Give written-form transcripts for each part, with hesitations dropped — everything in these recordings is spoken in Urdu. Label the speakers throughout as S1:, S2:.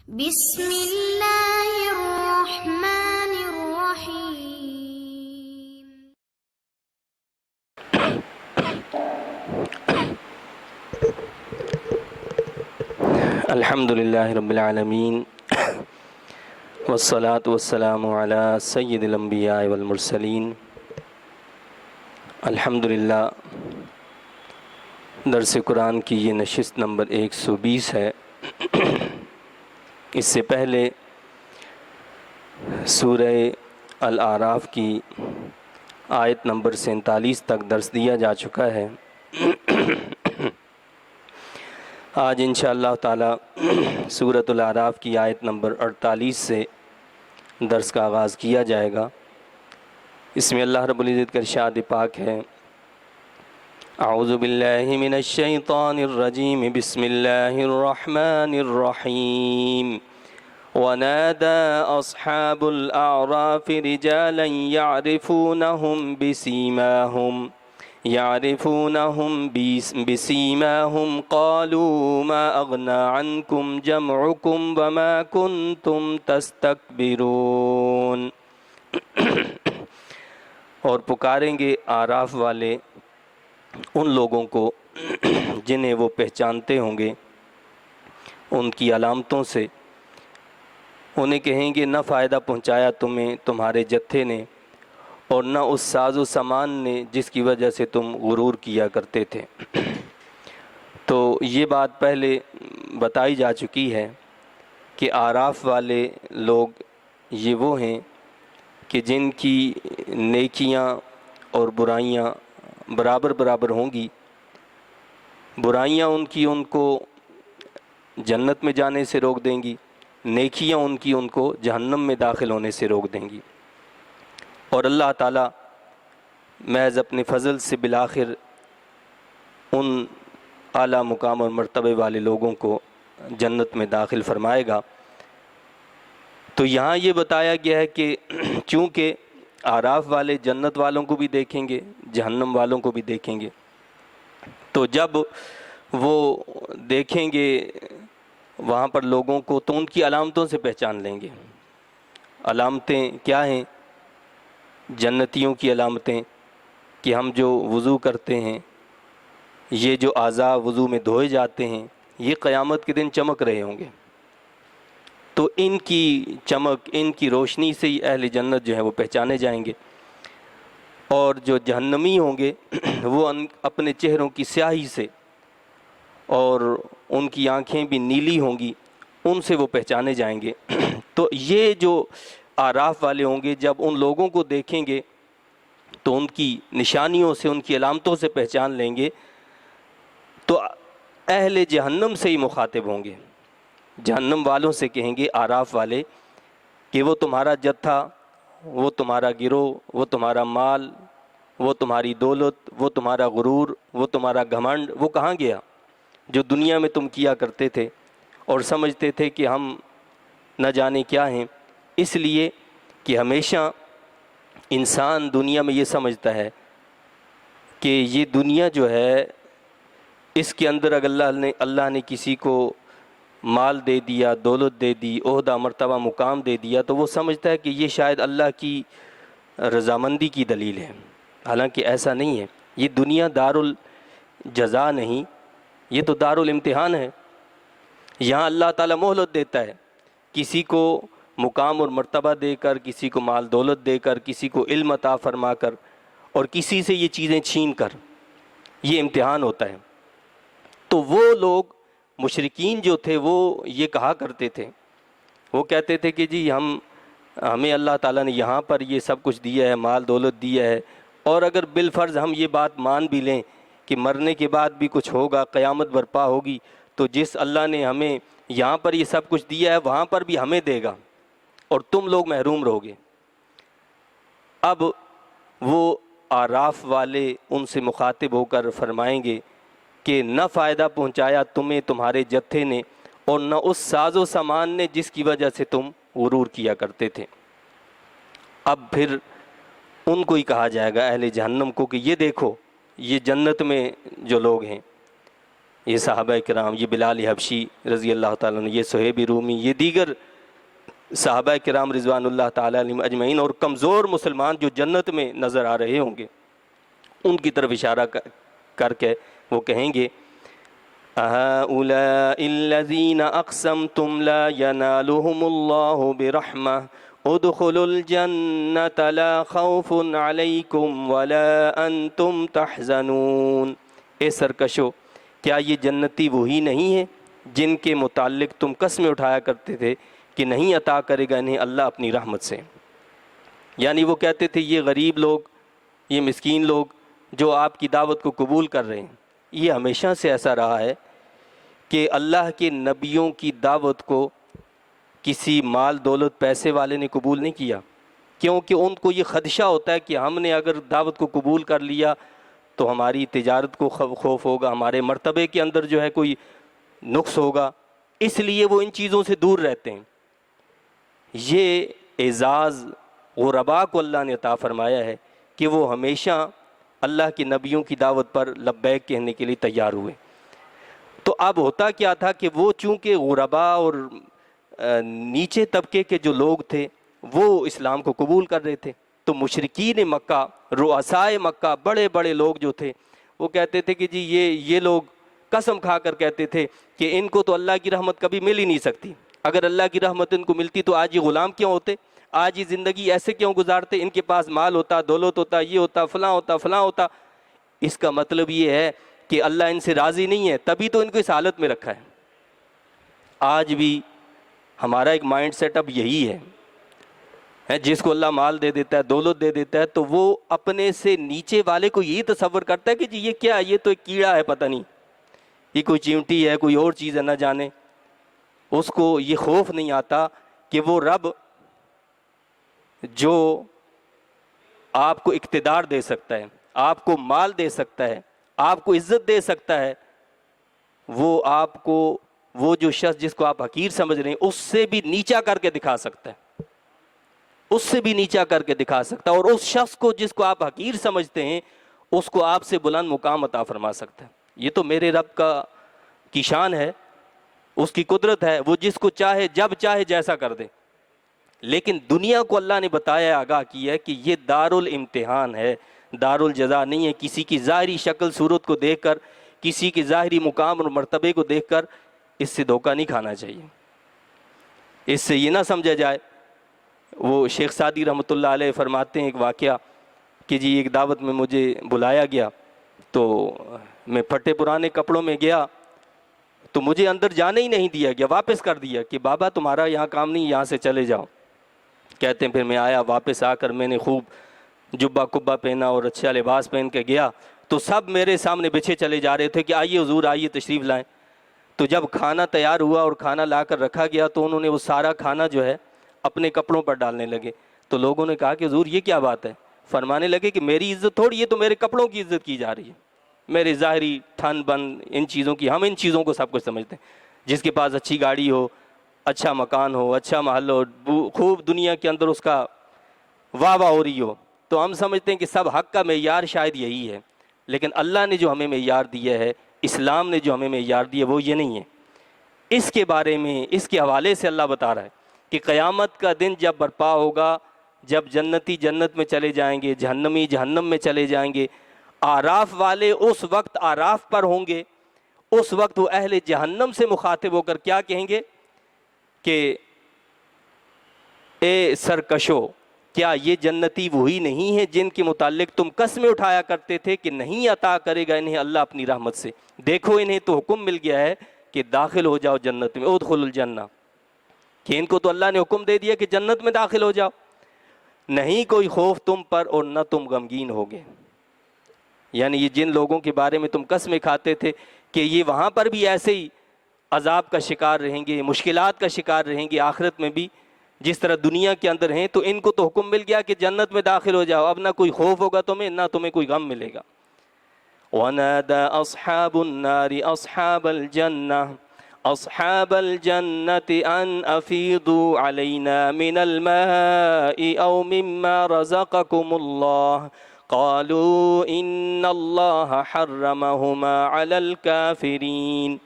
S1: بسم اللہ الرحمن الرحیم۔
S2: الحمد للہ رب العالمین والصلاة والسلام علی سید الانبیاء والمرسلین۔ الحمد للہ درس قرآن کی یہ نشست نمبر 120 ہے۔ اس سے پہلے سورہ الاعراف کی آیت نمبر 47 تک درس دیا جا چکا ہے۔ آج انشاءاللہ تعالی سورۃ الاعراف کی آیت نمبر 48 سے درس کا آغاز کیا جائے گا۔ اس میں اللہ رب العزت کا ارشاد پاک ہے: اعوذ باللہ من الشیطان الرجیم، بسم اللہ الرحمن الرحیم۔ ونادى أصحاب الأعراف رجالا يعرفونهم بسيماهم قالوا ما أغنى عنكم جمعكم وما كنتم تستكبرون۔ اور پکاریں گے اعراف والے ان لوگوں کو جنہیں وہ پہچانتے ہوں گے ان کی علامتوں سے، انہیں کہیں گے نہ فائدہ پہنچایا تمہیں تمہارے جتھے نے اور نہ اس ساز و سامان نے جس کی وجہ سے تم غرور کیا کرتے تھے۔ تو یہ بات پہلے بتائی جا چکی ہے کہ اعراف والے لوگ یہ وہ ہیں کہ جن کی نیکیاں اور برائیاں برابر برابر ہوں گی۔ برائیاں ان کو جنت میں جانے سے روک دیں گی، نیکیاں ان کو جہنم میں داخل ہونے سے روک دیں گی، اور اللہ تعالیٰ محض اپنے فضل سے بالآخر ان اعلیٰ مقام اور مرتبے والے لوگوں کو جنت میں داخل فرمائے گا۔ تو یہاں یہ بتایا گیا ہے کہ چونکہ اعراف والے جنت والوں کو بھی دیکھیں گے، جہنم والوں کو بھی دیکھیں گے، تو جب وہ دیکھیں گے وہاں پر لوگوں کو تو ان کی علامتوں سے پہچان لیں گے۔ علامتیں کیا ہیں؟ جنتیوں کی علامتیں کہ ہم جو وضو کرتے ہیں، یہ جو اعضاء وضو میں دھوئے جاتے ہیں، یہ قیامت کے دن چمک رہے ہوں گے۔ تو ان کی چمک، ان کی روشنی سے ہی اہل جنت جو ہے وہ پہچانے جائیں گے، اور جو جہنمی ہوں گے وہ اپنے چہروں کی سیاہی سے اور ان کی آنکھیں بھی نیلی ہوں گی، ان سے وہ پہچانے جائیں گے۔ تو یہ جو اعراف والے ہوں گے جب ان لوگوں کو دیکھیں گے تو ان کی نشانیوں سے، ان کی علامتوں سے پہچان لیں گے، تو اہل جہنم سے ہی مخاطب ہوں گے۔ جہنم والوں سے کہیں گے اعراف والے کہ وہ تمہارا جتھا، وہ تمہارا گروہ، وہ تمہارا مال، وہ تمہاری دولت، وہ تمہارا غرور، وہ تمہارا گھمنڈ، وہ کہاں گیا جو دنیا میں تم کیا کرتے تھے اور سمجھتے تھے کہ ہم نہ جانے کیا ہیں؟ اس لیے کہ ہمیشہ انسان دنیا میں یہ سمجھتا ہے کہ یہ دنیا جو ہے اس کے اندر اگر اللہ نے کسی کو مال دے دیا، دولت دے دی، عہدہ مرتبہ مقام دے دیا، تو وہ سمجھتا ہے کہ یہ شاید اللہ کی رضامندی کی دلیل ہے، حالانکہ ایسا نہیں ہے۔ یہ دنیا دار الجزا نہیں، یہ تو دار الامتحان ہے۔ یہاں اللہ تعالیٰ مہلت دیتا ہے، کسی کو مقام اور مرتبہ دے کر، کسی کو مال دولت دے کر، کسی کو علم عطا فرما کر، اور کسی سے یہ چیزیں چھین کر، یہ امتحان ہوتا ہے۔ تو وہ لوگ مشرکین جو تھے وہ یہ کہا کرتے تھے، وہ کہتے تھے کہ جی ہمیں اللہ تعالیٰ نے یہاں پر یہ سب کچھ دیا ہے، مال دولت دیا ہے، اور اگر بالفرض ہم یہ بات مان بھی لیں کہ مرنے کے بعد بھی کچھ ہوگا، قیامت برپا ہوگی، تو جس اللہ نے ہمیں یہاں پر یہ سب کچھ دیا ہے وہاں پر بھی ہمیں دے گا اور تم لوگ محروم رہو گے۔ اب وہ اعراف والے ان سے مخاطب ہو کر فرمائیں گے کہ نہ فائدہ پہنچایا تمہیں تمہارے جتھے نے اور نہ اس ساز و سامان نے جس کی وجہ سے تم غرور کیا کرتے تھے۔ اب پھر ان کو ہی کہا جائے گا، اہل جہنم کو، کہ یہ دیکھو یہ جنت میں جو لوگ ہیں یہ صحابہ کرام، یہ بلال حبشی رضی اللہ تعالیٰ عنہ، یہ صہیب رومی، یہ دیگر صحابہ کرام رضوان اللہ تعالیٰ علیہم اجمعین، اور کمزور مسلمان جو جنت میں نظر آ رہے ہوں گے ان کی طرف اشارہ کر کے وہ کہیں گے أَهَؤُلَاءِ الَّذِينَ أَقْسَمْتُمْ لَا يَنَالُهُمُ اللَّهُ بِرَحْمَةٍ ادْخُلُوا الْجَنَّةَ لَا خَوْفٌ عَلَيْكُمْ وَلَا أَنْتُمْ تَحْزَنُونَ۔ اے سرکشو، کیا یہ جنتی وہی نہیں ہیں جن کے متعلق تم قسمیں اٹھایا کرتے تھے کہ نہیں عطا کرے گا انہیں اللہ اپنی رحمت سے؟ یعنی وہ کہتے تھے یہ غریب لوگ، یہ مسکین لوگ جو آپ کی دعوت کو قبول کر رہے ہیں، یہ ہمیشہ سے ایسا رہا ہے کہ اللہ کے نبیوں کی دعوت کو کسی مال دولت پیسے والے نے قبول نہیں کیا، کیونکہ ان کو یہ خدشہ ہوتا ہے کہ ہم نے اگر دعوت کو قبول کر لیا تو ہماری تجارت کو خوف ہوگا، ہمارے مرتبے کے اندر جو ہے کوئی نقص ہوگا، اس لیے وہ ان چیزوں سے دور رہتے ہیں۔ یہ اعزاز غرباء کو اللہ نے عطا فرمایا ہے کہ وہ ہمیشہ اللہ کے نبیوں کی دعوت پر لبیک کہنے کے لیے تیار ہوئے۔ تو اب ہوتا کیا تھا کہ وہ چونکہ غرباء اور نیچے طبقے کے جو لوگ تھے وہ اسلام کو قبول کر رہے تھے، تو مشرکین مکہ، رؤسائے مکہ، بڑے بڑے لوگ جو تھے وہ کہتے تھے کہ جی یہ لوگ قسم کھا کر کہتے تھے کہ ان کو تو اللہ کی رحمت کبھی مل ہی نہیں سکتی، اگر اللہ کی رحمت ان کو ملتی تو آج یہ غلام کیوں ہوتے، آج یہ زندگی ایسے کیوں گزارتے، ان کے پاس مال ہوتا، دولت ہوتا، یہ ہوتا، فلاں ہوتا، فلاں ہوتا۔ اس کا مطلب یہ ہے کہ اللہ ان سے راضی نہیں ہے، تبھی تو ان کو اس حالت میں رکھا ہے۔ آج بھی ہمارا ایک مائنڈ سیٹ اب یہی ہے، جس کو اللہ مال دے دیتا ہے، دولت دے دیتا ہے، تو وہ اپنے سے نیچے والے کو یہی تصور کرتا ہے کہ جی یہ کیا ہے، یہ تو ایک کیڑا ہے، پتہ نہیں یہ کوئی چیونٹی ہے، کوئی اور چیز ہے، نہ جانے۔ اس کو یہ خوف نہیں آتا کہ وہ رب جو آپ کو اقتدار دے سکتا ہے، آپ کو مال دے سکتا ہے، آپ کو عزت دے سکتا ہے، وہ آپ کو، وہ جو شخص جس کو آپ حقیر سمجھ رہے ہیں اس سے بھی نیچا کر کے دکھا سکتا ہے، اس سے بھی نیچا کر کے دکھا سکتا ہے، اور اس شخص کو جس کو آپ حقیر سمجھتے ہیں اس کو آپ سے بلند مقام عطا فرما سکتا ہے۔ یہ تو میرے رب کی شان ہے، اس کی قدرت ہے، وہ جس کو چاہے جب چاہے جیسا کر دے۔ لیکن دنیا کو اللہ نے بتایا، آگاہ کیا ہے کہ یہ دار الامتحان ہے، دار الجزا نہیں ہے۔ کسی کی ظاہری شکل صورت کو دیکھ کر، کسی کی ظاہری مقام اور مرتبے کو دیکھ کر اس سے دھوکہ نہیں کھانا چاہیے، اس سے یہ نہ سمجھا جائے۔ وہ شیخ سعدی رحمۃ اللہ علیہ فرماتے ہیں ایک واقعہ کہ جی ایک دعوت میں مجھے بلایا گیا، تو میں پھٹے پرانے کپڑوں میں گیا تو مجھے اندر جانے ہی نہیں دیا گیا، واپس کر دیا کہ بابا تمہارا یہاں کام نہیں، یہاں سے چلے جاؤ۔ کہتے ہیں پھر میں آیا، واپس آ کر میں نے خوب جبہ کبہ پہنا اور اچھا لباس پہن کے گیا، تو سب میرے سامنے بچھے چلے جا رہے تھے کہ آئیے حضور آئیے تشریف لائیں۔ تو جب کھانا تیار ہوا اور کھانا لا کر رکھا گیا تو انہوں نے وہ سارا کھانا جو ہے اپنے کپڑوں پر ڈالنے لگے۔ تو لوگوں نے کہا کہ حضور یہ کیا بات ہے؟ فرمانے لگے کہ میری عزت تھوڑی، یہ تو میرے کپڑوں کی عزت کی جا رہی ہے، میرے ظاہری ٹھن بن ان چیزوں کی، ہم ان چیزوں کو سب کچھ سمجھتے ہیں۔ جس کے پاس اچھی گاڑی ہو، اچھا مکان ہو، اچھا محل ہو، خوب دنیا کے اندر اس کا واہ واہ ہو رہی ہو، تو ہم سمجھتے ہیں کہ سب حق کا معیار شاید یہی ہے۔ لیکن اللہ نے جو ہمیں معیار دیا ہے، اسلام نے جو ہمیں معیار دیا وہ یہ نہیں ہے۔ اس کے بارے میں، اس کے حوالے سے اللہ بتا رہا ہے کہ قیامت کا دن جب برپا ہوگا، جب جنتی جنت میں چلے جائیں گے، جہنمی جہنم میں چلے جائیں گے، آراف والے اس وقت آراف پر ہوں گے، اس وقت وہ اہل جہنم سے مخاطب ہو کر کیا کہیں گے کہ اے سرکشو، کیا یہ جنتی وہی نہیں ہیں جن کے متعلق تم قسمیں اٹھایا کرتے تھے کہ نہیں عطا کرے گا انہیں اللہ اپنی رحمت سے؟ دیکھو انہیں تو حکم مل گیا ہے کہ داخل ہو جاؤ جنت میں، ادخلوا الجنہ، کہ ان کو تو اللہ نے حکم دے دیا کہ جنت میں داخل ہو جاؤ، نہیں کوئی خوف تم پر اور نہ تم غمگین ہوگے۔ یعنی یہ جن لوگوں کے بارے میں تم قسمیں کھاتے تھے کہ یہ وہاں پر بھی ایسے ہی عذاب کا شکار رہیں گے، مشکلات کا شکار رہیں گے، آخرت میں بھی جس طرح دنیا کے اندر ہیں، تو ان کو تو حکم مل گیا کہ جنت میں داخل ہو جاؤ، اب نہ کوئی خوف ہوگا تمہیں، نہ تمہیں کوئی غم ملے گا۔ وَنَادَى أَصْحَابُ النَّارِ أَصْحَابَ الْجَنَّةِ أَصْحَابَ الْجَنَّةِ أَنْ أَفِيضُوا عَلَيْنَا مِنَ الْمَاءِ أَوْ مِمَّا رَزَقَكُمُ اللَّهُ قالوا ان اللہ حرمہما علی الکافرین،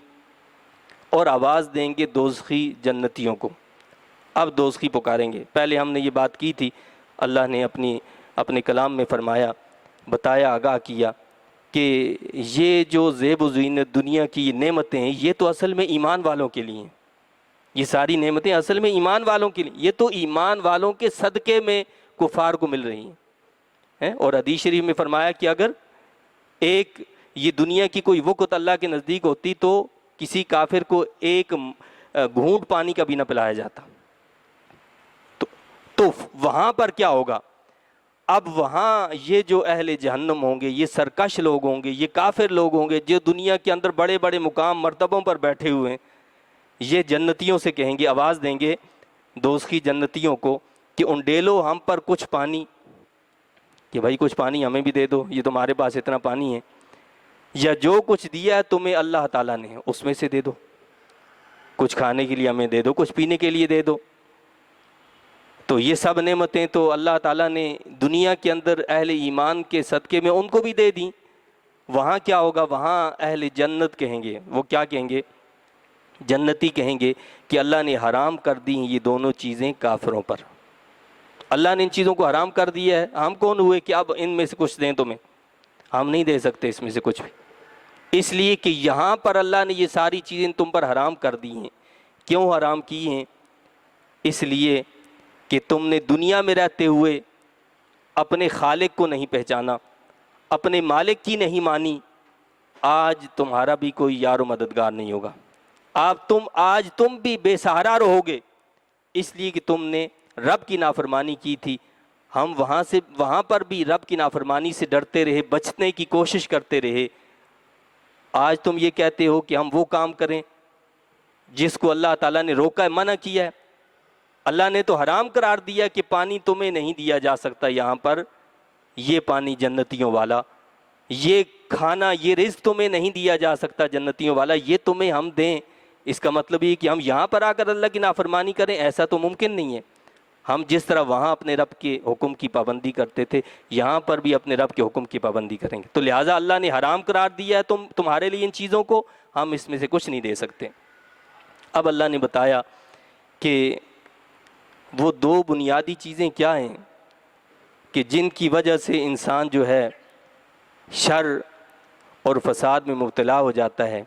S2: اور آواز دیں گے دوزخی جنتیوں کو. اب دوزخی پکاریں گے. پہلے ہم نے یہ بات کی تھی، اللہ نے اپنے کلام میں فرمایا، بتایا، آگاہ کیا کہ یہ جو زیب و زینت دنیا کی نعمتیں ہیں یہ تو اصل میں ایمان والوں کے لیے ہیں. یہ ساری نعمتیں اصل میں ایمان والوں کے لیے، یہ تو ایمان والوں کے صدقے میں کفار کو مل رہی ہیں. اور حدیث شریف میں فرمایا کہ اگر یہ دنیا کی کوئی وقت اللہ کے نزدیک ہوتی تو کسی کافر کو ایک گھونٹ پانی کا بھی نہ پلایا جاتا. تو وہاں پر کیا ہوگا؟ اب وہاں یہ جو اہل جہنم ہوں گے، یہ سرکش لوگ ہوں گے، یہ کافر لوگ ہوں گے جو دنیا کے اندر بڑے بڑے مقام مرتبوں پر بیٹھے ہوئے ہیں، یہ جنتیوں سے کہیں گے، آواز دیں گے دوزخی جنتیوں کو کہ انڈیلو ہم پر کچھ پانی، کہ بھائی کچھ پانی ہمیں بھی دے دو، یہ تمہارے پاس اتنا پانی ہے، یا جو کچھ دیا ہے تمہیں اللہ تعالیٰ نے اس میں سے دے دو، کچھ کھانے کے لیے ہمیں دے دو، کچھ پینے کے لیے دے دو. تو یہ سب نعمتیں تو اللہ تعالیٰ نے دنیا کے اندر اہل ایمان کے صدقے میں ان کو بھی دے دیں. وہاں کیا ہوگا؟ وہاں اہل جنت کہیں گے، وہ کیا کہیں گے؟ جنتی کہیں گے کہ اللہ نے حرام کر دی یہ دونوں چیزیں کافروں پر. اللہ نے ان چیزوں کو حرام کر دیا ہے، ہم کون ہوئے کہ اب ان میں سے کچھ دیں تمہیں؟ ہم نہیں دے سکتے اس میں سے کچھ بھی، اس لیے کہ یہاں پر اللہ نے یہ ساری چیزیں تم پر حرام کر دی ہیں. کیوں حرام کی ہیں؟ اس لیے کہ تم نے دنیا میں رہتے ہوئے اپنے خالق کو نہیں پہچانا، اپنے مالک کی نہیں مانی. آج تمہارا بھی کوئی یار و مددگار نہیں ہوگا. آج تم بھی بے سہارا رہو گے، اس لیے کہ تم نے رب کی نافرمانی کی تھی. ہم وہاں پر بھی رب کی نافرمانی سے ڈرتے رہے، بچنے کی کوشش کرتے رہے. آج تم یہ کہتے ہو کہ ہم وہ کام کریں جس کو اللہ تعالیٰ نے روکا ہے، منع کیا ہے. اللہ نے تو حرام قرار دیا کہ پانی تمہیں نہیں دیا جا سکتا یہاں پر، یہ پانی جنتیوں والا، یہ کھانا، یہ رزق تمہیں نہیں دیا جا سکتا جنتیوں والا، یہ تمہیں ہم دیں. اس کا مطلب یہ کہ ہم یہاں پر آ کر اللہ کی نافرمانی کریں، ایسا تو ممکن نہیں ہے. ہم جس طرح وہاں اپنے رب کے حکم کی پابندی کرتے تھے، یہاں پر بھی اپنے رب کے حکم کی پابندی کریں گے. تو لہٰذا اللہ نے حرام قرار دیا ہے تمہارے لیے ان چیزوں کو، ہم اس میں سے کچھ نہیں دے سکتے. اب اللہ نے بتایا کہ وہ دو بنیادی چیزیں کیا ہیں کہ جن کی وجہ سے انسان جو ہے شر اور فساد میں مبتلا ہو جاتا ہے.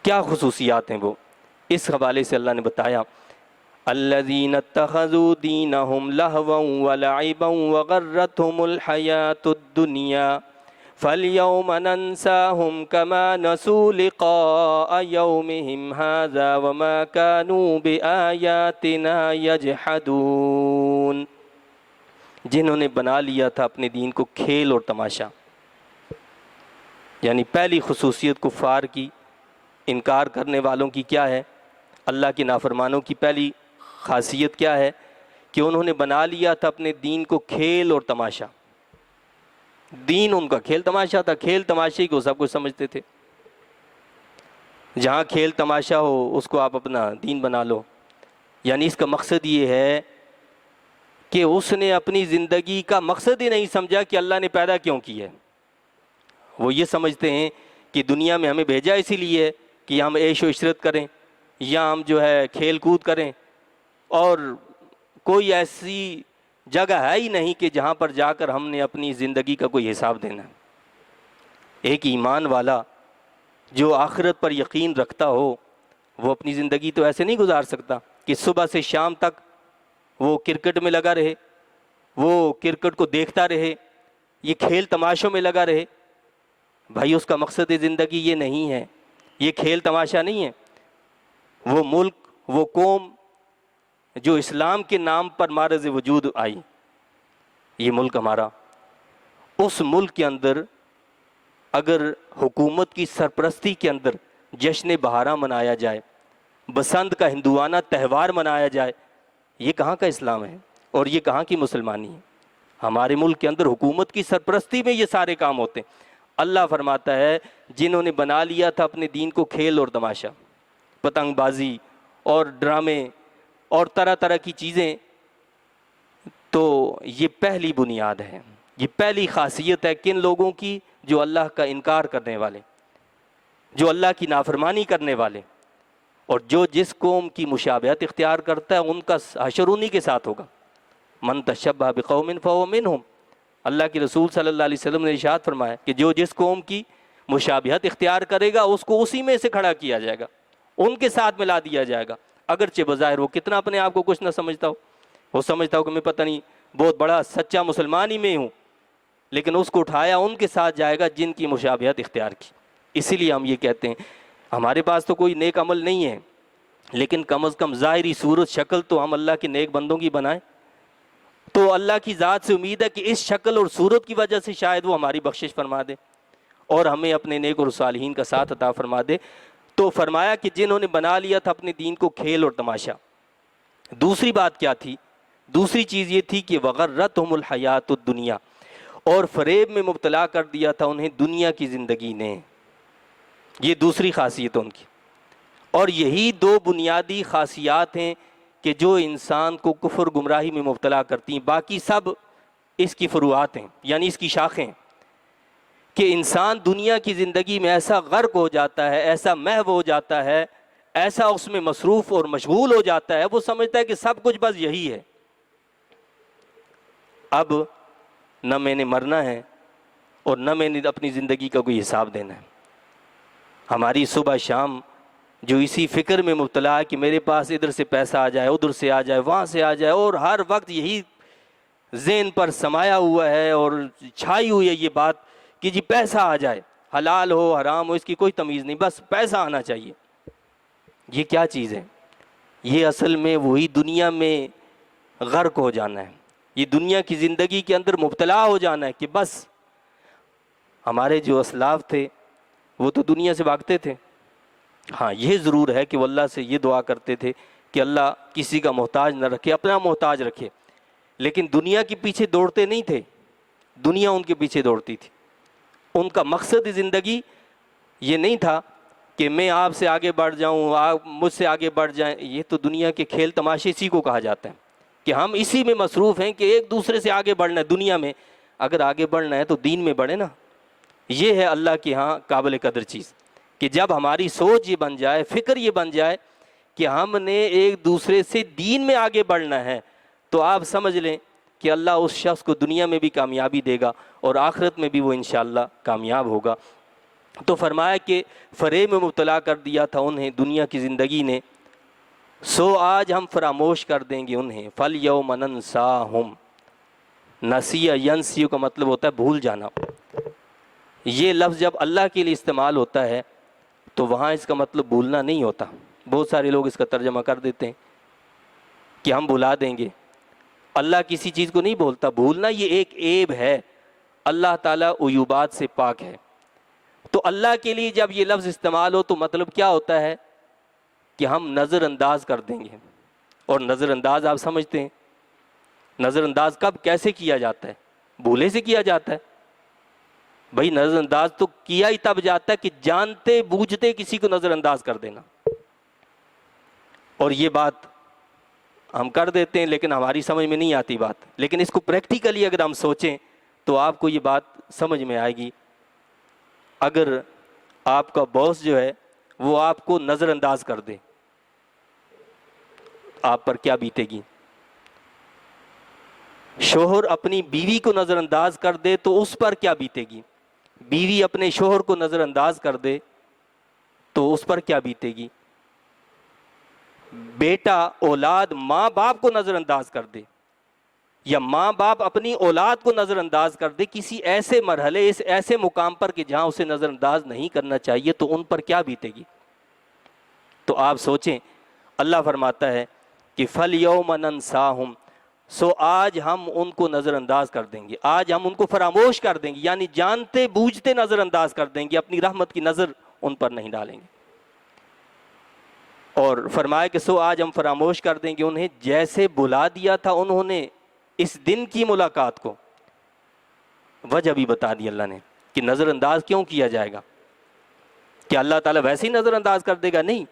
S2: کیا خصوصیات ہیں وہ؟ اس حوالے سے اللہ نے بتایا، الذین اتخذوا دینہم لہوا ولعبا وغرتہم الحیاۃ الدنیا فالیوم ننساہم کما نسوا لقاء یومہم ھذا وما کانوا بآیاتنا یجحدون. جنہوں نے بنا لیا تھا اپنے دین کو کھیل اور تماشا. یعنی پہلی خصوصیت کفار کی، انکار کرنے والوں کی کیا ہے؟ اللہ کے نافرمانوں کی پہلی خاصیت کیا ہے؟ کہ انہوں نے بنا لیا تھا اپنے دین کو کھیل اور تماشا. دین ان کا کھیل تماشا تھا، کھیل تماشے کو سب کچھ سمجھتے تھے. جہاں کھیل تماشا ہو اس کو آپ اپنا دین بنا لو. یعنی اس کا مقصد یہ ہے کہ اس نے اپنی زندگی کا مقصد ہی نہیں سمجھا کہ اللہ نے پیدا کیوں کیا ہے. وہ یہ سمجھتے ہیں کہ دنیا میں ہمیں بھیجا اسی لیے کہ ہم عیش و عشرت کریں یا ہم جو ہے کھیل کود کریں، اور کوئی ایسی جگہ ہے ہی نہیں کہ جہاں پر جا کر ہم نے اپنی زندگی کا کوئی حساب دینا. ایک ایمان والا جو آخرت پر یقین رکھتا ہو وہ اپنی زندگی تو ایسے نہیں گزار سکتا کہ صبح سے شام تک وہ کرکٹ میں لگا رہے، وہ کرکٹ کو دیکھتا رہے، یہ کھیل تماشوں میں لگا رہے. بھائی اس کا مقصد زندگی یہ نہیں ہے، یہ کھیل تماشا نہیں ہے. وہ ملک، وہ قوم جو اسلام کے نام پر معرض وجود آئی، یہ ملک ہمارا، اس ملک کے اندر اگر حکومت کی سرپرستی کے اندر جشن بہارا منایا جائے، بسنت کا ہندوانہ تہوار منایا جائے، یہ کہاں کا اسلام ہے اور یہ کہاں کی مسلمانی ہے؟ ہمارے ملک کے اندر حکومت کی سرپرستی میں یہ سارے کام ہوتے ہیں. اللہ فرماتا ہے جنہوں نے بنا لیا تھا اپنے دین کو کھیل اور تماشا، پتنگ بازی اور ڈرامے اور طرح طرح کی چیزیں، تو یہ پہلی بنیاد ہے. یہ پہلی خاصیت ہے کن لوگوں کی؟ جو اللہ کا انکار کرنے والے، جو اللہ کی نافرمانی کرنے والے، اور جو جس قوم کی مشابہت اختیار کرتا ہے ان کا حشر انہی کے ساتھ ہوگا۔ من تشبہ بقوم فہو منہم، اللہ کے رسول صلی اللہ علیہ وسلم نے ارشاد فرمایا کہ جو جس قوم کی مشابہت اختیار کرے گا اس کو اسی میں سے کھڑا کیا جائے گا، ان کے ساتھ ملا دیا جائے گا، اگرچہ بظاہر وہ کتنا اپنے آپ کو کچھ نہ سمجھتا ہو، وہ سمجھتا ہو کہ میں پتہ نہیں بہت بڑا سچا مسلمان ہی میں ہوں، لیکن اس کو اٹھایا ان کے ساتھ جائے گا جن کی مشابہت اختیار کی۔ اسی لیے ہم یہ کہتے ہیں ہمارے پاس تو کوئی نیک عمل نہیں ہے، لیکن کم از کم ظاہری صورت شکل تو ہم اللہ کے نیک بندوں کی بنائیں، تو اللہ کی ذات سے امید ہے کہ اس شکل اور صورت کی وجہ سے شاید وہ ہماری بخشش فرما دے اور ہمیں اپنے نیک اور صالحین کا ساتھ عطا فرما دے۔ تو فرمایا کہ جنہوں نے بنا لیا تھا اپنے دین کو کھیل اور تماشا۔ دوسری بات کیا تھی؟ دوسری چیز یہ تھی کہ وغرتہم الحیات الدنیا، اور فریب میں مبتلا کر دیا تھا انہیں دنیا کی زندگی نے۔ یہ دوسری خاصیت ان کی، اور یہی دو بنیادی خاصیات ہیں کہ جو انسان کو کفر گمراہی میں مبتلا کرتی ہیں، باقی سب اس کی فروعات ہیں، یعنی اس کی شاخیں، کہ انسان دنیا کی زندگی میں ایسا غرق ہو جاتا ہے، ایسا محو ہو جاتا ہے، ایسا اس میں مصروف اور مشغول ہو جاتا ہے، وہ سمجھتا ہے کہ سب کچھ بس یہی ہے، اب نہ میں نے مرنا ہے اور نہ میں نے اپنی زندگی کا کوئی حساب دینا ہے۔ ہماری صبح شام جو اسی فکر میں مبتلا ہے کہ میرے پاس ادھر سے پیسہ آ جائے، ادھر سے آ جائے، وہاں سے آ جائے، اور ہر وقت یہی ذہن پر سمایا ہوا ہے اور چھائی ہوئی ہے یہ بات کہ جی پیسہ آ جائے، حلال ہو حرام ہو اس کی کوئی تمیز نہیں، بس پیسہ آنا چاہیے۔ یہ کیا چیز ہے؟ یہ اصل میں وہی دنیا میں غرق ہو جانا ہے، یہ دنیا کی زندگی کے اندر مبتلا ہو جانا ہے کہ بس ہمارے جو اسلاف تھے وہ تو دنیا سے بھاگتے تھے، ہاں یہ ضرور ہے کہ وہ اللہ سے یہ دعا کرتے تھے کہ اللہ کسی کا محتاج نہ رکھے، اپنا محتاج رکھے، لیکن دنیا کے پیچھے دوڑتے نہیں تھے، دنیا ان کے پیچھے دوڑتی تھی۔ ان کا مقصد زندگی یہ نہیں تھا کہ میں آپ سے آگے بڑھ جاؤں، آپ مجھ سے آگے بڑھ جائیں، یہ تو دنیا کے کھیل تماشے اسی کو کہا جاتا ہے کہ ہم اسی میں مصروف ہیں کہ ایک دوسرے سے آگے بڑھنا ہے دنیا میں۔ اگر آگے بڑھنا ہے تو دین میں بڑھے نا، یہ ہے اللہ کے ہاں قابل قدر چیز، کہ جب ہماری سوچ یہ بن جائے، فکر یہ بن جائے کہ ہم نے ایک دوسرے سے دین میں آگے بڑھنا ہے، تو آپ سمجھ لیں کہ اللہ اس شخص کو دنیا میں بھی کامیابی دے گا اور آخرت میں بھی وہ انشاءاللہ کامیاب ہوگا۔ تو فرمایا کہ فریب میں مبتلا کر دیا تھا انہیں دنیا کی زندگی نے، سو آج ہم فراموش کر دیں گے انہیں، فَالْيَوْمَ نَنْسَاهُمْ، نسیہ ینسیہ کا مطلب ہوتا ہے بھول جانا۔ یہ لفظ جب اللہ کے لیے استعمال ہوتا ہے تو وہاں اس کا مطلب بھولنا نہیں ہوتا، بہت سارے لوگ اس کا ترجمہ کر دیتے ہیں کہ ہم بھلا دیں گے۔ اللہ کسی چیز کو نہیں بھولتا، بھولنا یہ ایک عیب ہے، اللہ تعالیٰ عیوبات سے پاک ہے۔ تو اللہ کے لیے جب یہ لفظ استعمال ہو تو مطلب کیا ہوتا ہے کہ ہم نظر انداز کر دیں گے، اور نظر انداز آپ سمجھتے ہیں نظر انداز کب کیسے کیا جاتا ہے؟ بھولے سے کیا جاتا ہے بھائی، نظر انداز تو کیا ہی تب جاتا ہے کہ جانتے بوجھتے کسی کو نظر انداز کر دینا، اور یہ بات ہم کر دیتے ہیں لیکن ہماری سمجھ میں نہیں آتی بات، لیکن اس کو پریکٹیکلی اگر ہم سوچیں تو آپ کو یہ بات سمجھ میں آئے گی۔ اگر آپ کا باس جو ہے وہ آپ کو نظر انداز کر دے، آپ پر کیا بیتے گی؟ شوہر اپنی بیوی کو نظر انداز کر دے تو اس پر کیا بیتے گی؟ بیوی اپنے شوہر کو نظر انداز کر دے تو اس پر کیا بیتے گی؟ بیٹا اولاد ماں باپ کو نظر انداز کر دے، یا ماں باپ اپنی اولاد کو نظر انداز کر دے کسی ایسے مرحلے، اس ایسے مقام پر کہ جہاں اسے نظر انداز نہیں کرنا چاہیے، تو ان پر کیا بیتے گی؟ تو آپ سوچیں، اللہ فرماتا ہے کہ فَالْيَوْمَ نَنْسَاهُمْ، سو آج ہم ان کو نظر انداز کر دیں گے، آج ہم ان کو فراموش کر دیں گے، یعنی جانتے بوجھتے نظر انداز کر دیں گے، اپنی رحمت کی نظر ان پر نہیں ڈالیں گے۔ اور فرمایا کہ سو آج ہم فراموش کر دیں گے انہیں جیسے بھلا دیا تھا انہوں نے اس دن کی ملاقات کو۔ وجہ بھی بتا دی اللہ نے کہ نظر انداز کیوں کیا جائے گا، کہ اللہ تعالیٰ ویسے ہی نظر انداز کر دے گا؟ نہیں،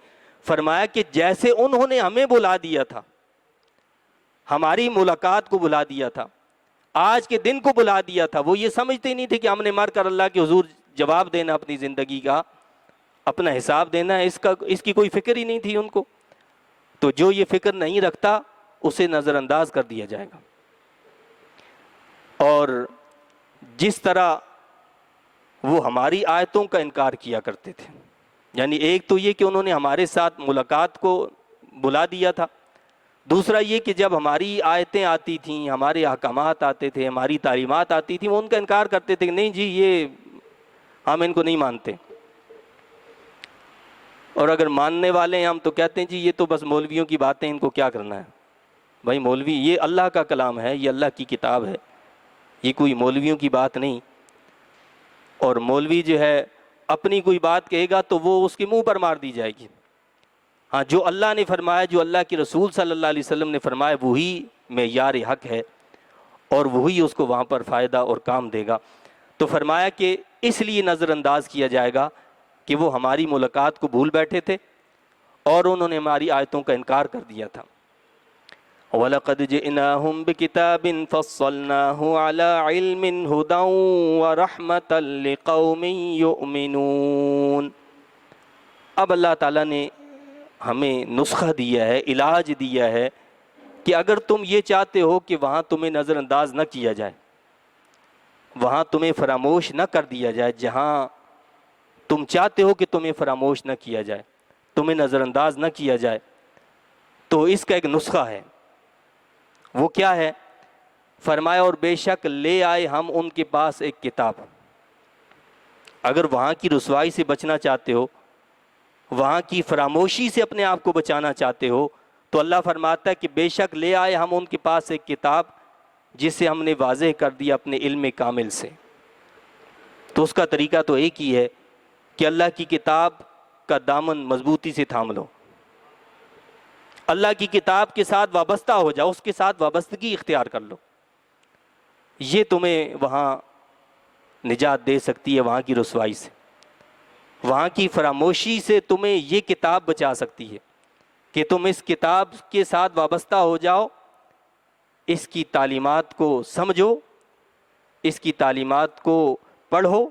S2: فرمایا کہ جیسے انہوں نے ہمیں بلا دیا تھا، ہماری ملاقات کو بلا دیا تھا، آج کے دن کو بلا دیا تھا. وہ یہ سمجھتے نہیں تھے کہ ہم نے مر کر اللہ کے حضور جواب دینا اپنی زندگی کا, اپنا حساب دینا ہے, اس کی کوئی فکر ہی نہیں تھی ان کو. تو جو یہ فکر نہیں رکھتا اسے نظر انداز کر دیا جائے گا. اور جس طرح وہ ہماری آیتوں کا انکار کیا کرتے تھے, یعنی ایک تو یہ کہ انہوں نے ہمارے ساتھ ملاقات کو بلا دیا تھا, دوسرا یہ کہ جب ہماری آیتیں آتی تھیں, ہمارے احکامات آتے تھے, ہماری تعلیمات آتی تھیں, وہ ان کا انکار کرتے تھے کہ نہیں جی یہ ہم ان کو نہیں مانتے. اور اگر ماننے والے ہیں ہم تو کہتے ہیں جی یہ تو بس مولویوں کی باتیں, ان کو کیا کرنا ہے. بھائی مولوی یہ اللہ کا کلام ہے, یہ اللہ کی کتاب ہے, یہ کوئی مولویوں کی بات نہیں. اور مولوی جو ہے اپنی کوئی بات کہے گا تو وہ اس کے منہ پر مار دی جائے گی. ہاں جو اللہ نے فرمایا, جو اللہ کے رسول صلی اللہ علیہ وسلم نے فرمایا, وہی معیار حق ہے اور وہی اس کو وہاں پر فائدہ اور کام دے گا. تو فرمایا کہ اس لیے نظر انداز کیا جائے گا کہ وہ ہماری ملاقات کو بھول بیٹھے تھے اور انہوں نے ہماری آیتوں کا انکار کر دیا تھا. وَلَقَدْ جِئْنَاهُمْ بِكِتَابٍ فَصَّلْنَاهُ عَلَىٰ عِلْمٍ هُدًى وَرَحْمَةً لِقَوْمٍ يُؤْمِنُونَ. اب اللہ تعالیٰ نے ہمیں نسخہ دیا ہے, علاج دیا ہے کہ اگر تم یہ چاہتے ہو کہ وہاں تمہیں نظر انداز نہ کیا جائے, وہاں تمہیں فراموش نہ کر دیا جائے, جہاں تم چاہتے ہو کہ تمہیں فراموش نہ کیا جائے, تمہیں نظر انداز نہ کیا جائے, تو اس کا ایک نسخہ ہے. وہ کیا ہے؟ فرمایا اور بے شک لے آئے ہم ان کے پاس ایک کتاب. اگر وہاں کی رسوائی سے بچنا چاہتے ہو, وہاں کی فراموشی سے اپنے آپ کو بچانا چاہتے ہو, تو اللہ فرماتا ہے کہ بے شک لے آئے ہم ان کے پاس ایک کتاب جسے ہم نے واضح کر دیا اپنے علم کامل سے. تو اس کا طریقہ تو ایک ہی ہے کہ اللہ کی کتاب کا دامن مضبوطی سے تھام لو, اللہ کی کتاب کے ساتھ وابستہ ہو جاؤ, اس کے ساتھ وابستگی اختیار کر لو. یہ تمہیں وہاں نجات دے سکتی ہے, وہاں کی رسوائی سے, وہاں کی فراموشی سے تمہیں یہ کتاب بچا سکتی ہے کہ تم اس کتاب کے ساتھ وابستہ ہو جاؤ, اس کی تعلیمات کو سمجھو, اس کی تعلیمات کو پڑھو,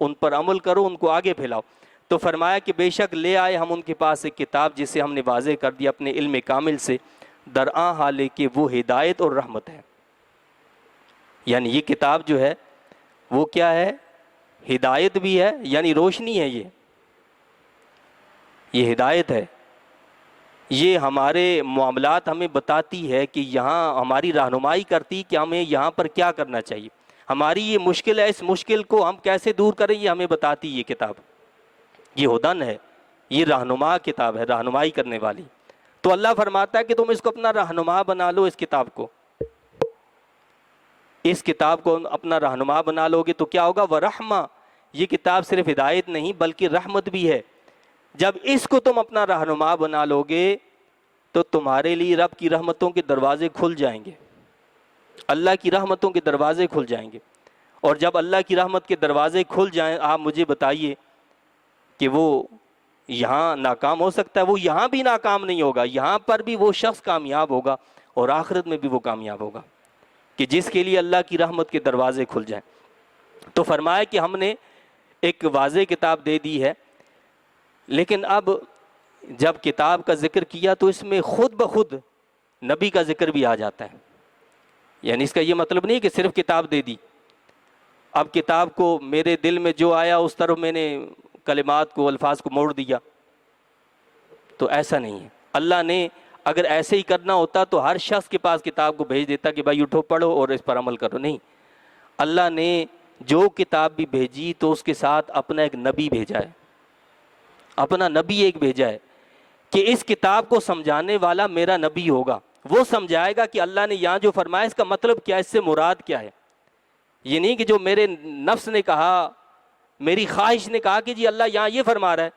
S2: ان پر عمل کرو, ان کو آگے پھیلاؤ. تو فرمایا کہ بے شک لے آئے ہم ان کے پاس ایک کتاب جسے ہم نے واضح کر دیا اپنے علم کامل سے, درآں حالے کہ وہ ہدایت اور رحمت ہے. یعنی یہ کتاب جو ہے وہ کیا ہے؟ ہدایت بھی ہے, یعنی روشنی ہے, یہ ہدایت ہے. یہ ہمارے معاملات ہمیں بتاتی ہے کہ یہاں ہماری رہنمائی کرتی کہ ہمیں یہاں پر کیا کرنا چاہیے. ہماری یہ مشکل ہے, اس مشکل کو ہم کیسے دور کریں یہ ہمیں بتاتی یہ کتاب. یہ ہدن ہے, یہ رہنما کتاب ہے, رہنمائی کرنے والی. تو اللہ فرماتا ہے کہ تم اس کو اپنا رہنما بنا لو, اس کتاب کو, اس کتاب کو اپنا رہنما بنا لو گے تو کیا ہوگا؟ وَرَحْمَةً. یہ کتاب صرف ہدایت نہیں بلکہ رحمت بھی ہے. جب اس کو تم اپنا رہنما بنا لو گے تو تمہارے لیے رب کی رحمتوں کے دروازے کھل جائیں گے, اللہ کی رحمتوں کے دروازے کھل جائیں گے. اور جب اللہ کی رحمت کے دروازے کھل جائیں, آپ مجھے بتائیے کہ وہ یہاں ناکام ہو سکتا ہے؟ وہ یہاں بھی ناکام نہیں ہوگا, یہاں پر بھی وہ شخص کامیاب ہوگا اور آخرت میں بھی وہ کامیاب ہوگا کہ جس کے لیے اللہ کی رحمت کے دروازے کھل جائیں. تو فرمایا کہ ہم نے ایک واضح کتاب دے دی ہے, لیکن اب جب کتاب کا ذکر کیا تو اس میں خود بخود نبی کا ذکر بھی آ جاتا ہے. یعنی اس کا یہ مطلب نہیں کہ صرف کتاب دے دی, اب کتاب کو میرے دل میں جو آیا اس طرف میں نے کلمات کو, الفاظ کو موڑ دیا, تو ایسا نہیں ہے. اللہ نے اگر ایسے ہی کرنا ہوتا تو ہر شخص کے پاس کتاب کو بھیج دیتا کہ بھائی اٹھو پڑھو اور اس پر عمل کرو. نہیں, اللہ نے جو کتاب بھی بھیجی تو اس کے ساتھ اپنا ایک نبی بھیجا ہے, اپنا نبی ایک بھیجا ہے کہ اس کتاب کو سمجھانے والا میرا نبی ہوگا. وہ سمجھائے گا کہ اللہ نے یہاں جو فرمایا اس کا مطلب کیا ہے, اس سے مراد کیا ہے. یہ نہیں کہ جو میرے نفس نے کہا, میری خواہش نے کہا کہ جی اللہ یہاں یہ فرما رہا ہے,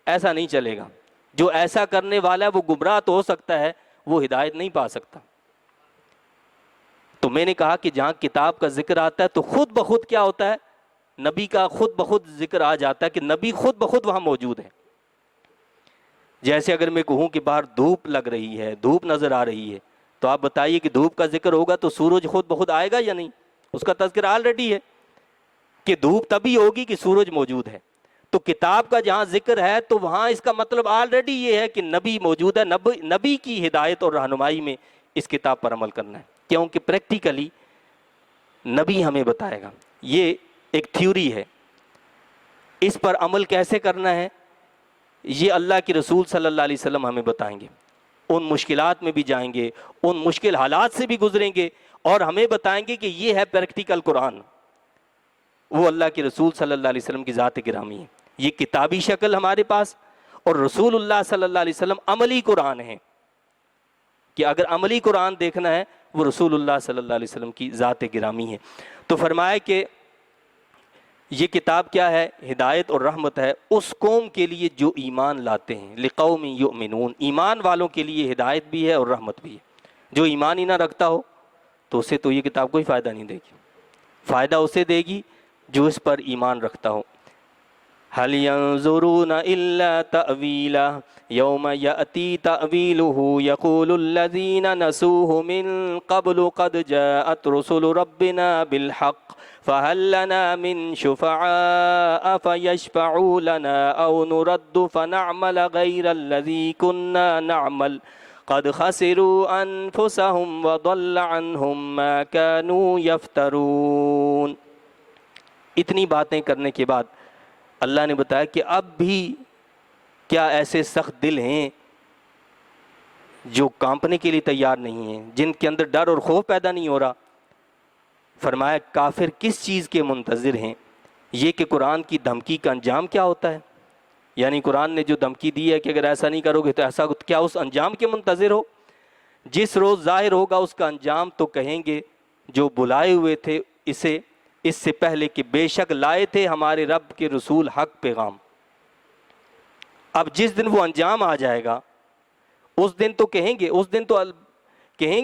S2: ایسا نہیں چلے گا. جو ایسا کرنے والا ہے وہ گمراہ تو ہو سکتا ہے, وہ ہدایت نہیں پا سکتا. تو میں نے کہا کہ جہاں کتاب کا ذکر آتا ہے تو خود بخود کیا ہوتا ہے؟ نبی کا خود بخود ذکر آ جاتا ہے کہ نبی خود بخود وہاں موجود ہے. جیسے اگر میں کہوں کہ باہر دھوپ لگ رہی ہے, دھوپ نظر آ رہی ہے, تو آپ بتائیے کہ دھوپ کا ذکر ہوگا تو سورج خود بخود آئے گا یا نہیں؟ اس کا تذکرہ آلریڈی ہے کہ دھوپ تبھی ہوگی کہ سورج موجود ہے. تو کتاب کا جہاں ذکر ہے تو وہاں اس کا مطلب آلریڈی یہ ہے کہ نبی موجود ہے. نبی کی ہدایت اور رہنمائی میں اس کتاب پر عمل کرنا ہے، کیونکہ پریکٹیکلی نبی ہمیں بتائے گا. یہ ایک تھیوری ہے، اس پر عمل کیسے کرنا ہے یہ اللہ کے رسول صلی اللہ علیہ وسلم ہمیں بتائیں گے. ان مشکلات میں بھی جائیں گے، ان مشکل حالات سے بھی گزریں گے، اور ہمیں بتائیں گے کہ یہ ہے پریکٹیکل قرآن. وہ اللہ کے رسول صلی اللہ علیہ وسلم کی ذات گرامی ہے. یہ کتابی شکل ہمارے پاس، اور رسول اللہ صلی اللہ علیہ وسلم عملی قرآن ہے کہ اگر عملی قرآن دیکھنا ہے وہ رسول اللہ صلی اللہ علیہ وسلم کی ذات گرامی ہے. تو فرمایا کہ یہ کتاب کیا ہے؟ ہدایت اور رحمت ہے اس قوم کے لیے جو ایمان لاتے ہیں. لقوم یؤمنون، ایمان والوں کے لیے ہدایت بھی ہے اور رحمت بھی ہے. جو ایمان ہی نہ رکھتا ہو تو اسے تو یہ کتاب کوئی فائدہ نہیں دے گی. فائدہ اسے دے گی جو اس پر ایمان رکھتا ہو. هل ينظرون إلا تأويله يوم يأتي تأويله يقول الذين نسوه من قبل قد جاءت رسل ربنا بالحق فهل لنا من شفعاء فيشفعوا لنا أو نرد فنعمل غير الذي كنا نعمل قد خسروا أنفسهم وضل عنهم ما كانوا يفترون. اتنی باتیں کرنے کے بعد اللہ نے بتایا کہ اب بھی کیا ایسے سخت دل ہیں جو کانپنے کے لیے تیار نہیں ہیں، جن کے اندر ڈر اور خوف پیدا نہیں ہو رہا. فرمایا کافر کس چیز کے منتظر ہیں؟ یہ کہ قرآن کی دھمکی کا انجام کیا ہوتا ہے. یعنی قرآن نے جو دھمکی دی ہے کہ اگر ایسا نہیں کرو گے تو ایسا، کیا اس انجام کے منتظر ہو؟ جس روز ظاہر ہوگا اس کا انجام تو کہیں گے جو بلائے ہوئے تھے اسے اس سے پہلے کہ بے شک لائے تھے ہمارے رب کے رسول حق پیغام. اب جس دن وہ انجام آ جائے گا اس دن تو کہیں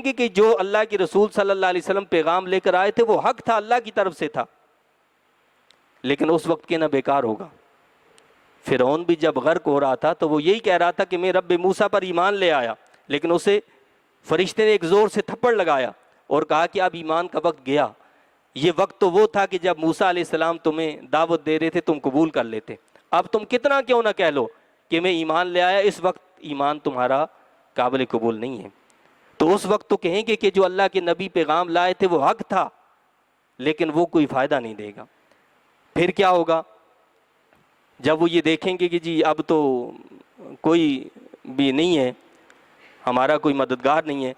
S2: گے کہ جو اللہ کے رسول صلی اللہ علیہ وسلم پیغام لے کر آئے تھے وہ حق تھا، اللہ کی طرف سے تھا. لیکن اس وقت کے نہ بیکار ہوگا. فرعون بھی جب غرق ہو رہا تھا تو وہ یہی کہہ رہا تھا کہ میں رب موسیٰ پر ایمان لے آیا، لیکن اسے فرشتے نے ایک زور سے تھپڑ لگایا اور کہا کہ اب ایمان کا وقت گیا. یہ وقت تو وہ تھا کہ جب موسیٰ علیہ السلام تمہیں دعوت دے رہے تھے تم قبول کر لیتے. اب تم کتنا کیوں نہ کہہ لو کہ میں ایمان لے آیا، اس وقت ایمان تمہارا قابل قبول نہیں ہے. تو اس وقت تو کہیں گے کہ جو اللہ کے نبی پیغام لائے تھے وہ حق تھا، لیکن وہ کوئی فائدہ نہیں دے گا. پھر کیا ہوگا؟ جب وہ یہ دیکھیں گے کہ جی اب تو کوئی بھی نہیں ہے، ہمارا کوئی مددگار نہیں ہے،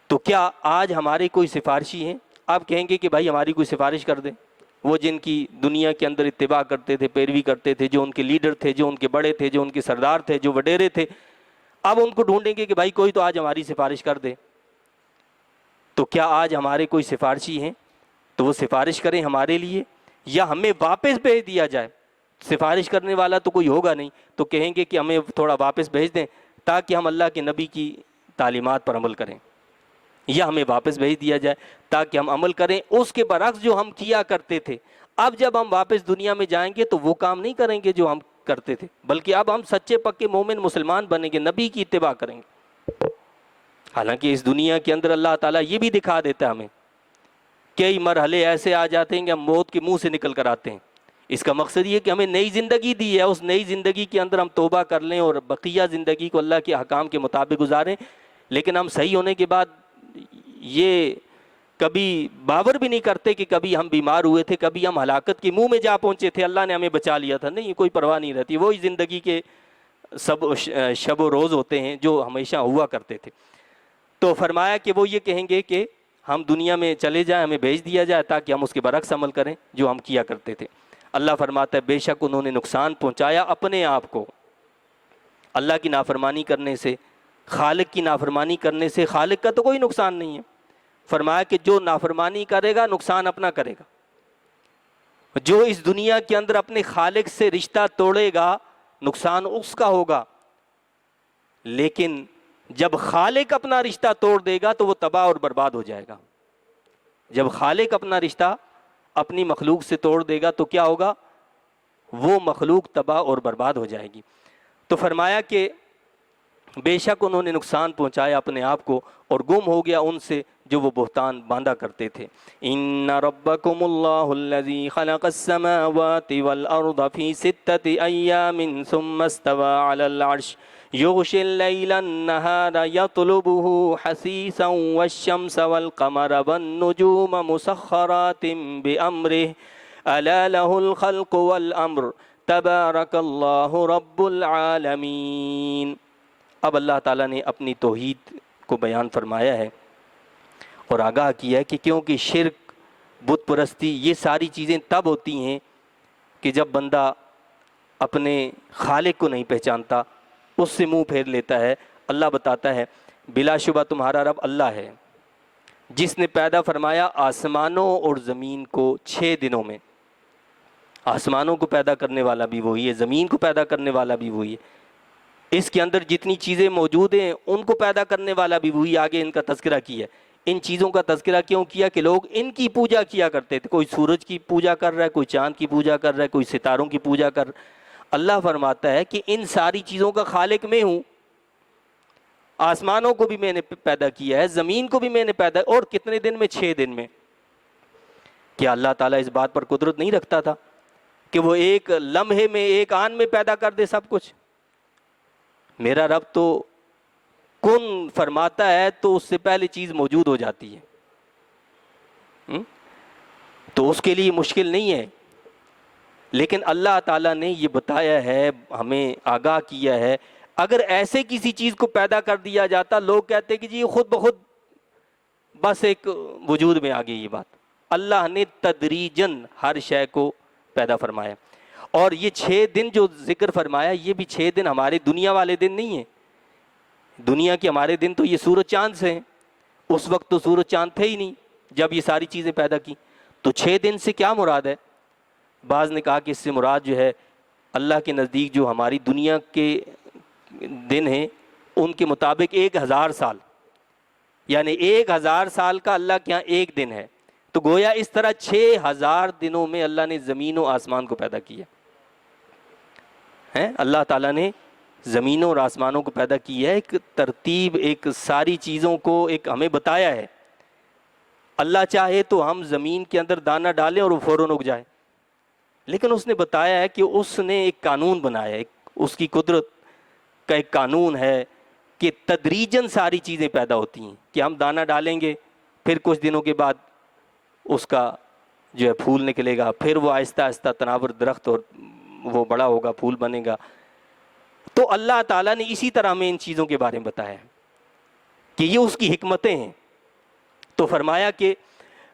S2: تو کیا آج ہمارے کوئی سفارشی ہیں؟ آپ کہیں گے کہ بھائی ہماری کوئی سفارش کر دیں. وہ جن کی دنیا کے اندر اتباع کرتے تھے، پیروی کرتے تھے، جو ان کے لیڈر تھے، جو ان کے بڑے تھے، جو ان کے سردار تھے، جو وڈیرے تھے، اب ان کو ڈھونڈیں گے کہ بھائی کوئی تو آج ہماری سفارش کر دے. تو کیا آج ہمارے کوئی سفارشی ہیں؟ تو وہ سفارش کریں ہمارے لیے یا ہمیں واپس بھیج دیا جائے. سفارش کرنے والا تو کوئی ہوگا نہیں، تو کہیں گے کہ ہمیں تھوڑا واپس بھیج دیں تاکہ ہم اللہ کے نبی کی تعلیمات پر عمل کریں، یا ہمیں واپس بھیج دیا جائے تاکہ ہم عمل کریں اس کے برعکس جو ہم کیا کرتے تھے. اب جب ہم واپس دنیا میں جائیں گے تو وہ کام نہیں کریں گے جو ہم کرتے تھے، بلکہ اب ہم سچے پکے مومن مسلمان بنیں گے، نبی کی اتباع کریں گے. حالانکہ اس دنیا کے اندر اللہ تعالیٰ یہ بھی دکھا دیتا ہے ہمیں، کئی مرحلے ایسے آ جاتے ہیں کہ ہم موت کے منہ سے نکل کر آتے ہیں. اس کا مقصد یہ کہ ہمیں نئی زندگی دی ہے، اس نئی زندگی کے اندر ہم توبہ کر لیں اور بقیہ زندگی کو اللہ کے احکام کے مطابق گزاریں. لیکن ہم صحیح ہونے کے بعد یہ کبھی باور بھی نہیں کرتے کہ کبھی ہم بیمار ہوئے تھے، کبھی ہم ہلاکت کے منہ میں جا پہنچے تھے، اللہ نے ہمیں بچا لیا تھا. نہیں، کوئی پرواہ نہیں رہتی. وہی زندگی کے سب شب و روز ہوتے ہیں جو ہمیشہ ہوا کرتے تھے. تو فرمایا کہ وہ یہ کہیں گے کہ ہم دنیا میں چلے جائیں، ہمیں بھیج دیا جائے تاکہ ہم اس کے برعکس عمل کریں جو ہم کیا کرتے تھے. اللہ فرماتا ہے بے شک انہوں نے نقصان پہنچایا اپنے آپ کو اللہ کی نافرمانی کرنے سے. خالق کی نافرمانی کرنے سے خالق کا تو کوئی نقصان نہیں ہے. فرمایا کہ جو نافرمانی کرے گا نقصان اپنا کرے گا. جو اس دنیا کے اندر اپنے خالق سے رشتہ توڑے گا نقصان اس کا ہوگا. لیکن جب خالق اپنا رشتہ توڑ دے گا تو وہ تباہ اور برباد ہو جائے گا. جب خالق اپنا رشتہ اپنی مخلوق سے توڑ دے گا تو کیا ہوگا؟ وہ مخلوق تباہ اور برباد ہو جائے گی. تو فرمایا کہ بے شک انہوں نے نقصان پہنچایا اپنے آپ کو اور گم ہو گیا ان سے جو وہ بہتان باندھا کرتے تھے۔ ان ربکم اللہ الذی خلق السماوات والارض فی ستۃ ایام ثم استوى علی العرش یغشی اللیل النہار یطلبہ حثیثا والشمس والقمر والنجوم مسخرات بامرہ الا لہ الخلق والامر تبارک اللہ رب العالمین۔ اب اللہ تعالیٰ نے اپنی توحید کو بیان فرمایا ہے اور آگاہ کیا ہے کہ کیونکہ شرک، بت پرستی، یہ ساری چیزیں تب ہوتی ہیں کہ جب بندہ اپنے خالق کو نہیں پہچانتا، اس سے منہ پھیر لیتا ہے۔ اللہ بتاتا ہے بلا شبہ تمہارا رب اللہ ہے جس نے پیدا فرمایا آسمانوں اور زمین کو 6 دنوں میں۔ آسمانوں کو پیدا کرنے والا بھی وہی ہے، زمین کو پیدا کرنے والا بھی وہی ہے، اس کے اندر جتنی چیزیں موجود ہیں ان کو پیدا کرنے والا بھی وہی۔ آگے ان کا تذکرہ کیا ہے۔ ان چیزوں کا تذکرہ کیوں کیا کہ لوگ ان کی پوجا کیا کرتے تھے، کوئی سورج کی پوجا کر رہا ہے، کوئی چاند کی پوجا کر رہا ہے، کوئی ستاروں کی پوجا کر رہا ہے۔ اللہ فرماتا ہے کہ ان ساری چیزوں کا خالق میں ہوں، آسمانوں کو بھی میں نے پیدا کیا ہے، زمین کو بھی میں نے پیدا، اور کتنے دن میں؟ 6 دن میں۔ کیا اللہ تعالیٰ اس بات پر قدرت نہیں رکھتا تھا کہ وہ ایک لمحے میں، ایک آن میں پیدا کر دے سب کچھ؟ میرا رب تو کن فرماتا ہے تو اس سے پہلے چیز موجود ہو جاتی ہے، تو اس کے لیے مشکل نہیں ہے۔ لیکن اللہ تعالیٰ نے یہ بتایا ہے، ہمیں آگاہ کیا ہے، اگر ایسے کسی چیز کو پیدا کر دیا جاتا، لوگ کہتے کہ جی خود بخود بس ایک وجود میں آ گئی یہ بات۔ اللہ نے تدریجاً ہر شے کو پیدا فرمایا، اور یہ 6 دن جو ذکر فرمایا، یہ بھی 6 دن ہمارے دنیا والے دن نہیں ہیں۔ دنیا کے ہمارے دن تو یہ سورج چاند سے ہیں، اس وقت تو سورج چاند تھے ہی نہیں جب یہ ساری چیزیں پیدا کی۔ تو 6 دن سے کیا مراد ہے؟ بعض نے کہا کہ اس سے مراد جو ہے اللہ کے نزدیک جو ہماری دنیا کے دن ہیں ان کے مطابق 1000 سال، یعنی 1000 سال کا اللہ کے یہاں ایک دن ہے۔ تو گویا اس طرح 6000 دنوں میں اللہ نے زمین و آسمان کو پیدا کیا ہے۔ اللہ تعالیٰ نے زمینوں اور آسمانوں کو پیدا کیا ہے، ایک ترتیب، ایک ساری چیزوں کو ایک ہمیں بتایا ہے۔ اللہ چاہے تو ہم زمین کے اندر دانہ ڈالیں اور وہ فوراً اگ جائے، لیکن اس نے بتایا ہے کہ اس نے ایک قانون بنایا ہے، اس کی قدرت کا ایک قانون ہے کہ تدریجاً ساری چیزیں پیدا ہوتی ہیں، کہ ہم دانہ ڈالیں گے، پھر کچھ دنوں کے بعد اس کا جو ہے پھول نکلے گا، پھر وہ آہستہ آہستہ تناور درخت اور وہ بڑا ہوگا، پھول بنے گا۔ تو اللہ تعالیٰ نے اسی طرح ہمیں ان چیزوں کے بارے میں بتایا ہے کہ یہ اس کی حکمتیں ہیں۔ تو فرمایا کہ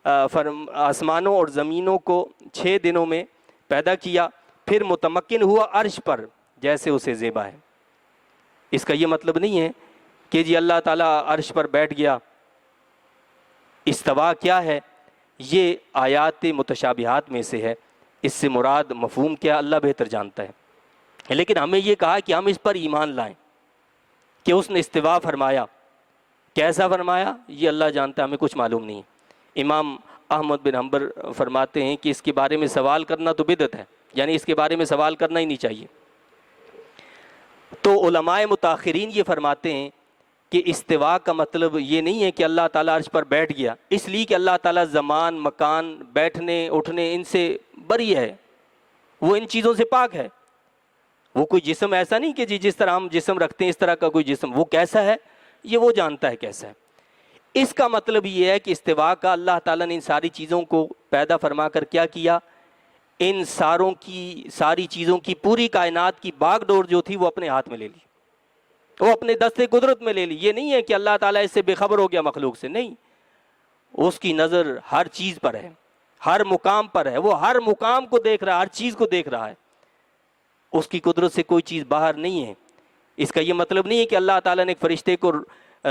S2: آسمانوں اور زمینوں کو 6 دنوں میں پیدا کیا، پھر متمکن ہوا عرش پر جیسے اسے زیبا ہے۔ اس کا یہ مطلب نہیں ہے کہ جی اللہ تعالیٰ عرش پر بیٹھ گیا۔ استوا کیا ہے؟ یہ آیات متشابہات میں سے ہے، اس سے مراد مفہوم کیا اللہ بہتر جانتا ہے، لیکن ہمیں یہ کہا کہ ہم اس پر ایمان لائیں کہ اس نے استوا فرمایا۔ کیسا فرمایا یہ اللہ جانتا ہے، ہمیں کچھ معلوم نہیں۔ امام احمد بن حنبل فرماتے ہیں کہ اس کے بارے میں سوال کرنا تو بدعت ہے، یعنی اس کے بارے میں سوال کرنا ہی نہیں چاہیے۔ تو علماء متاخرین یہ فرماتے ہیں کہ استوا کا مطلب یہ نہیں ہے کہ اللہ تعالیٰ عرش پر بیٹھ گیا، اس لیے کہ اللہ تعالیٰ زمان، مکان، بیٹھنے اٹھنے ان سے بری ہے، وہ ان چیزوں سے پاک ہے۔ وہ کوئی جسم ایسا نہیں کہ جس طرح ہم جسم رکھتے ہیں اس طرح کا کوئی جسم، وہ کیسا ہے یہ وہ جانتا ہے کیسا ہے۔ اس کا مطلب یہ ہے کہ استوا کا اللہ تعالیٰ نے ان ساری چیزوں کو پیدا فرما کر کیا کیا، ان ساری چیزوں کی پوری کائنات کی باغ ڈور جو تھی وہ اپنے ہاتھ میں لے لی، وہ اپنے دستے قدرت میں لے لی۔ یہ نہیں ہے کہ اللہ تعالیٰ اس سے بے خبر ہو گیا مخلوق سے، نہیں، اس کی نظر ہر چیز پر ہے، ہر مقام پر ہے، وہ ہر مقام کو دیکھ رہا ہے، ہر چیز کو دیکھ رہا ہے، اس کی قدرت سے کوئی چیز باہر نہیں ہے۔ اس کا یہ مطلب نہیں ہے کہ اللہ تعالیٰ نے ایک فرشتے کو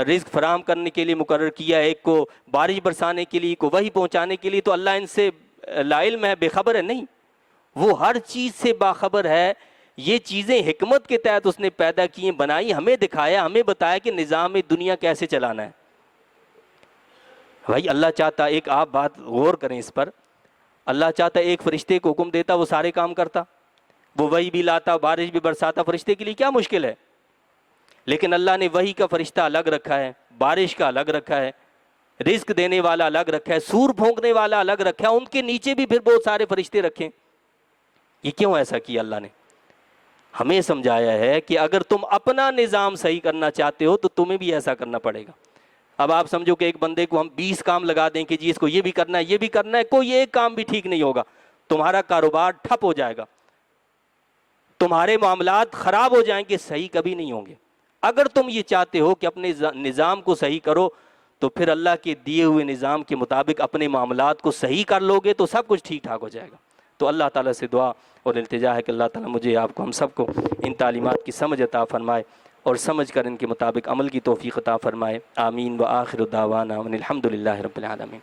S2: رزق فراہم کرنے کے لیے مقرر کیا، ایک کو بارش برسانے کے لیے، کو وحی پہنچانے کے لیے، تو اللہ ان سے لا علم ہے، بے خبر ہے، نہیں، وہ ہر چیز سے باخبر ہے۔ یہ چیزیں حکمت کے تحت اس نے پیدا کی ہیں، بنائی، ہمیں دکھایا، ہمیں بتایا کہ نظام دنیا کیسے چلانا ہے۔ بھائی اللہ چاہتا، ایک آپ بات غور کریں اس پر، اللہ چاہتا ایک فرشتے کو حکم دیتا وہ سارے کام کرتا، وہ وحی بھی لاتا، بارش بھی برساتا، فرشتے کے لیے کیا مشکل ہے؟ لیکن اللہ نے وحی کا فرشتہ الگ رکھا ہے، بارش کا الگ رکھا ہے، رزق دینے والا الگ رکھا ہے، سور بھونکنے والا الگ رکھا ہے، ان کے نیچے بھی پھر بہت سارے فرشتے رکھیں۔ یہ کیوں ایسا کیا اللہ نے؟ ہمیں سمجھایا ہے کہ اگر تم اپنا نظام صحیح کرنا چاہتے ہو تو تمہیں بھی ایسا کرنا پڑے گا۔ اب آپ سمجھو کہ ایک بندے کو ہم 20 کام لگا دیں کہ جی اس کو یہ بھی کرنا ہے، یہ بھی کرنا ہے، کوئی ایک کام بھی ٹھیک نہیں ہوگا، تمہارا کاروبار ٹھپ ہو جائے گا، تمہارے معاملات خراب ہو جائیں گے، صحیح کبھی نہیں ہوں گے۔ اگر تم یہ چاہتے ہو کہ اپنے نظام کو صحیح کرو تو پھر اللہ کے دیے ہوئے نظام کے مطابق اپنے معاملات کو صحیح کر لو گے تو سب کچھ ٹھیک ٹھاک ہو جائے گا۔ تو اللہ تعالیٰ سے دعا اور التجا ہے کہ اللہ تعالیٰ مجھے آپ کو ہم سب کو ان تعلیمات کی سمجھ عطا فرمائے اور سمجھ کر ان کے مطابق عمل کی توفیق عطا فرمائے۔ آمین۔ وآخر دعوانا ان الحمد للہ رب العالمین۔